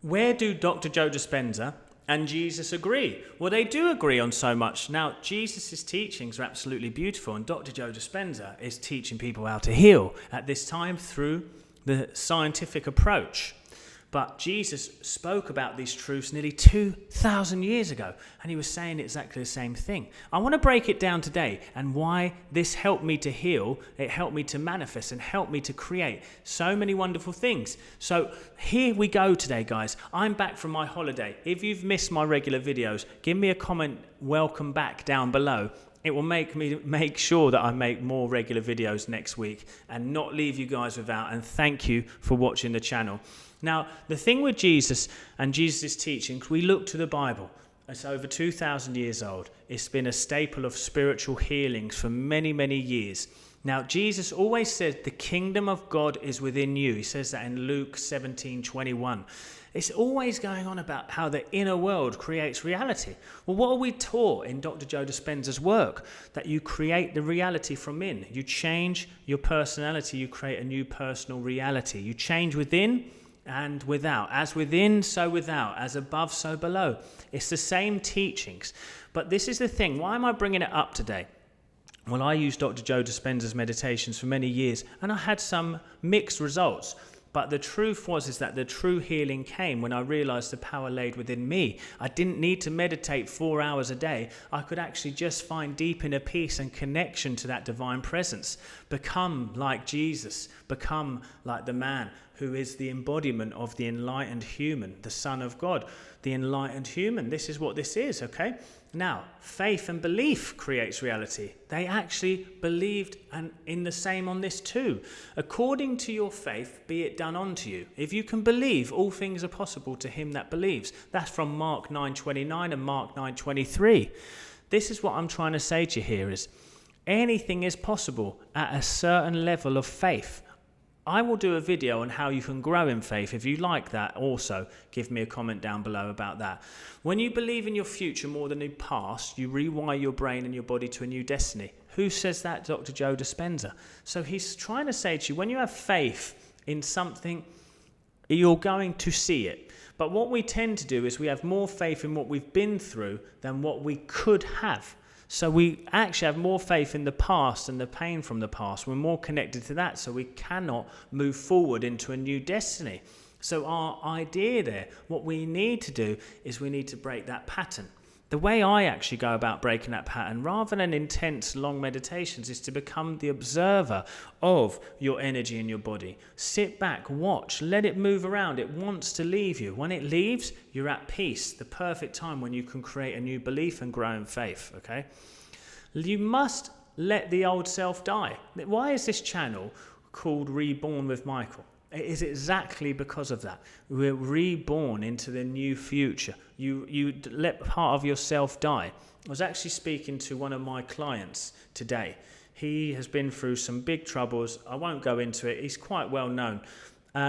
Where do Dr. Joe Dispenza and Jesus agree? Well, they do agree on so much. Now, Jesus' teachings are absolutely beautiful, and Dr. Joe Dispenza is teaching people how to heal at this time through the scientific approach. But Jesus spoke about these truths nearly 2,000 years ago, and he was saying exactly the same thing. I want to break it down today and why this helped me to heal, it helped me to manifest, and helped me to create so many wonderful things. So here we go today, guys. I'm back from my holiday. If you've missed my regular videos, give me a comment, welcome back, down below. It will make me make sure that I make more regular videos next week and not leave you guys without. And thank you for watching the channel. Now, the thing with Jesus and Jesus' teachings, we look to the Bible. It's over 2,000 years old. It's been a staple of spiritual healings for many, many years. Now, Jesus always said the kingdom of God is within you. He says that in Luke 17:21. It's always going on about how the inner world creates reality. Well, what are we taught in Dr. Joe Dispenza's work? That you create the reality from in. You change your personality, you create a new personal reality. You change within and without. As within, so without. As above, so below. It's the same teachings. But this is the thing. Why am I bringing it up today? Well, I used Dr. Joe Dispenza's meditations for many years, and I had some mixed results. But the truth is that the true healing came when I realized the power laid within me. I didn't need to meditate 4 hours a day. I could actually just find deep inner peace and connection to that divine presence. Become like Jesus. Become like the man who is the embodiment of the enlightened human, the Son of God. The enlightened human. This is what this is, okay? Now, faith and belief creates reality. They actually believed and in the same on this too. According to your faith, be it done unto you. If you can believe, all things are possible to him that believes. That's from Mark 9:29 and Mark 9:23. This is what I'm trying to say to you here is anything is possible at a certain level of faith. I will do a video on how you can grow in faith. If you like that, also give me a comment down below about that. When you believe in your future more than your past, you rewire your brain and your body to a new destiny. Who says that? Dr. Joe Dispenza. So he's trying to say to you, when you have faith in something, you're going to see it. But what we tend to do is we have more faith in what we've been through than what we could have. So we actually have more faith in the past and the pain from the past. We're more connected to that, so we cannot move forward into a new destiny. So our idea there, what we need to do is we need to break that pattern. The way I actually go about breaking that pattern, rather than intense long meditations, is to become the observer of your energy in your body. Sit back, watch, let it move around. It wants to leave you. When it leaves, you're at peace. The perfect time when you can create a new belief and grow in faith, okay? You must let the old self die. Why is this channel called Reborn with Michael? It is exactly because of that. We're reborn into the new future. You let part of yourself die. I was actually speaking to one of my clients today. He has been through some big troubles. I won't go into it. He's quite well known.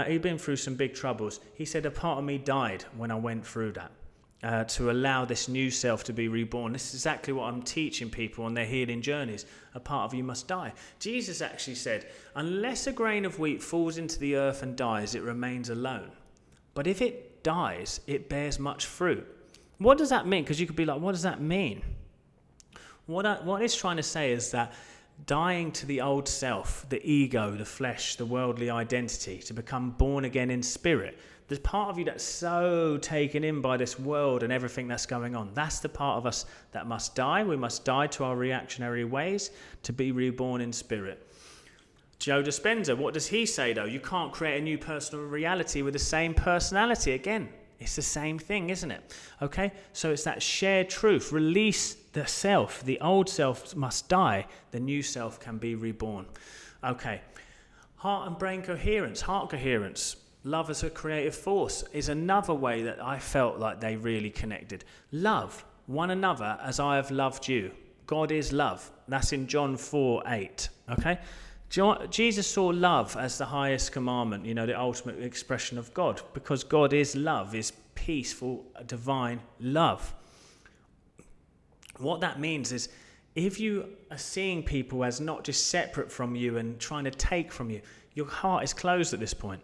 He'd been through some big troubles. He said a part of me died when I went through that. To allow this new self to be reborn. This is exactly what I'm teaching people on their healing journeys. A part of you must die. Jesus actually said, unless a grain of wheat falls into the earth and dies, it remains alone. But if it dies, it bears much fruit. What does that mean? Because you could be like, what does that mean? What it's trying to say is that dying to the old self, the ego, the flesh, the worldly identity, to become born again in spirit. The part of you that's so taken in by this world and everything that's going on, that's the part of us that must die. We must die to our reactionary ways to be reborn in spirit. Joe Dispenza, what does he say though? You can't create a new personal reality with the same personality. Again, it's the same thing, isn't it? Okay, so it's that shared truth. Release the self. The old self must die. The new self can be reborn. Okay, heart and brain coherence, heart coherence. Love as a creative force is another way that I felt like they really connected. Love one another as I have loved you. God is love. That's in John 4:8. Okay? Jesus saw love as the highest commandment, the ultimate expression of God, because God is love, is peaceful, divine love. What that means is if you are seeing people as not just separate from you and trying to take from you, your heart is closed at this point.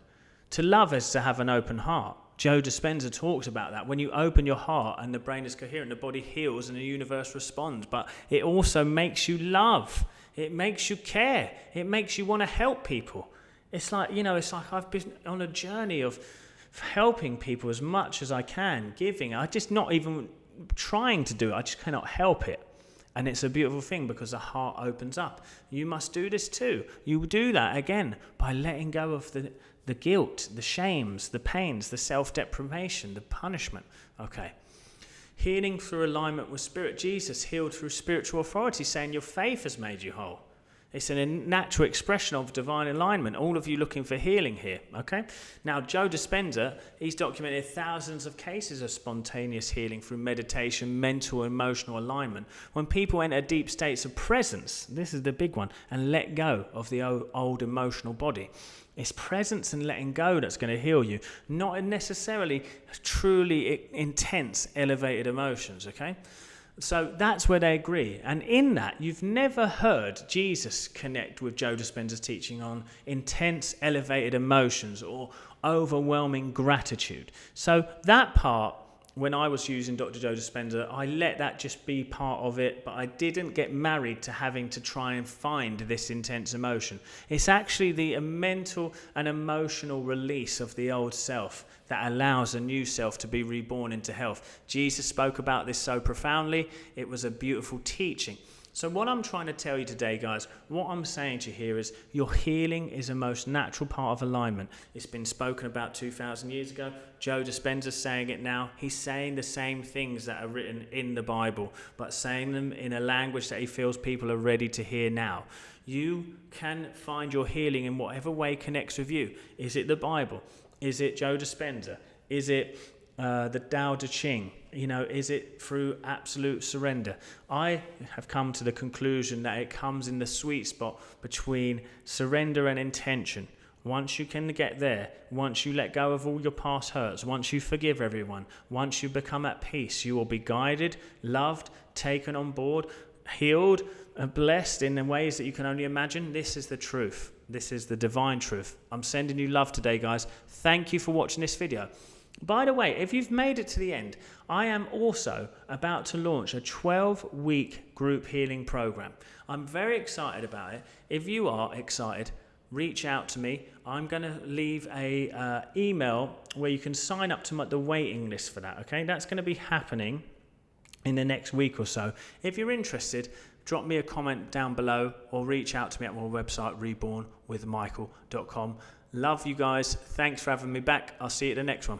To love is to have an open heart. Joe Dispenza talks about that. When you open your heart and the brain is coherent, the body heals and the universe responds. But it also makes you love. It makes you care. It makes you want to help people. It's like, I've been on a journey of helping people as much as I can, giving. I'm just not even trying to do it. I just cannot help it. And it's a beautiful thing because the heart opens up. You must do this too. You do that, again, by letting go of the guilt, the shames, the pains, the self-deprivation, the punishment. Okay. Healing through alignment with Spirit. Jesus healed through spiritual authority, saying your faith has made you whole. It's a natural expression of divine alignment. All of you looking for healing here, okay? Now, Joe Dispenza, he's documented thousands of cases of spontaneous healing through meditation, mental, emotional alignment. When people enter deep states of presence, this is the big one, and let go of the old emotional body. It's presence and letting go that's going to heal you, not necessarily truly intense, elevated emotions, okay? So that's where they agree. And in that, you've never heard Jesus connect with Joe Dispenza's teaching on intense, elevated emotions or overwhelming gratitude. So that part, when I was using Dr. Joe Dispenza, I let that just be part of it, but I didn't get married to having to try and find this intense emotion. It's actually the mental and emotional release of the old self that allows a new self to be reborn into health. Jesus spoke about this so profoundly. It was a beautiful teaching. So what I'm trying to tell you today, guys, what I'm saying to you here is your healing is a most natural part of alignment. It's been spoken about 2,000 years ago. Joe Dispenza's saying it now. He's saying the same things that are written in the Bible, but saying them in a language that he feels people are ready to hear now. You can find your healing in whatever way connects with you. Is it the Bible? Is it Joe Dispenza? Is it the Tao Te Ching? Is it through absolute surrender? I have come to the conclusion that it comes in the sweet spot between surrender and intention. Once you can get there, once you let go of all your past hurts, once you forgive everyone, once you become at peace, you will be guided, loved, taken on board, healed, blessed in the ways that you can only imagine. This is the truth. This is the divine truth. I'm sending you love today, guys. Thank you for watching this video. By the way, if you've made it to the end, I am also about to launch a 12-week group healing program. I'm very excited about it. If you are excited, reach out to me. I'm going to leave a email where you can sign up to the waiting list for that, okay? That's going to be happening in the next week or so. If you're interested, drop me a comment down below or reach out to me at my website, rebornwithmichael.com. Love you guys. Thanks for having me back. I'll see you at the next one.